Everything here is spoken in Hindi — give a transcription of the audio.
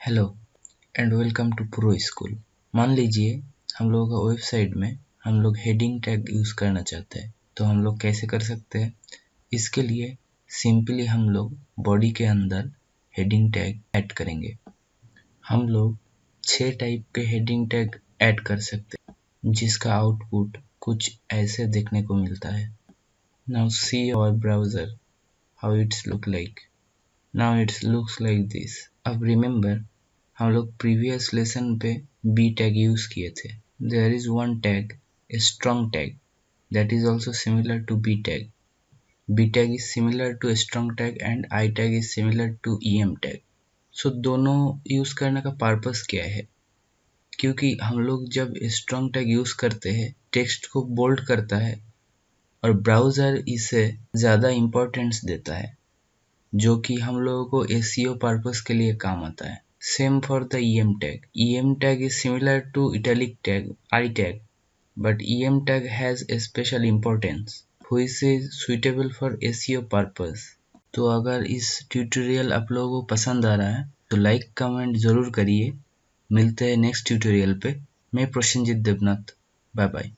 Hello and welcome to Pro School. मान लीजिए हम लोगों का वेबसाइट में हम लोग हेडिंग टैग यूज़ करना चाहते हैं, तो हम लोग कैसे कर सकते हैं? इसके लिए सिंपली हम लोग बॉडी के अंदर हेडिंग टैग ऐड करेंगे। हम लोग 6 टाइप के हेडिंग टैग ऐड कर सकते हैं, जिसका आउटपुट कुछ ऐसे देखने को मिलता है। Now see our browser how it's look like. Now it's looks like this. अब रिमेंबर, हम लोग प्रीवियस लेसन पे बी टैग यूज किए थे। There is one tag, a strong tag, that is also similar to B tag. B tag is similar to strong tag and I tag is similar to em tag. So दोनों यूज करने का पर्पस क्या है? क्योंकि हम लोग जब स्ट्रॉन्ग टैग यूज करते हैं, टेक्स्ट को बोल्ड करता है और ब्राउजर इसे ज़्यादा इम्पोर्टेंस देता है, जो कि हम लोगों को SEO पर्पस के लिए काम आता है। Same for the em tag. Em tag is similar to italic tag, I tag, but em tag has a special importance, which is suitable for SEO purpose. तो अगर इस ट्यूटोरियल आप लोगों को पसंद आ रहा है तो लाइक कमेंट ज़रूर करिए। मिलते हैं नेक्स्ट ट्यूटोरियल पे। मैं प्रसेनजीत देवनाथ। Bye bye.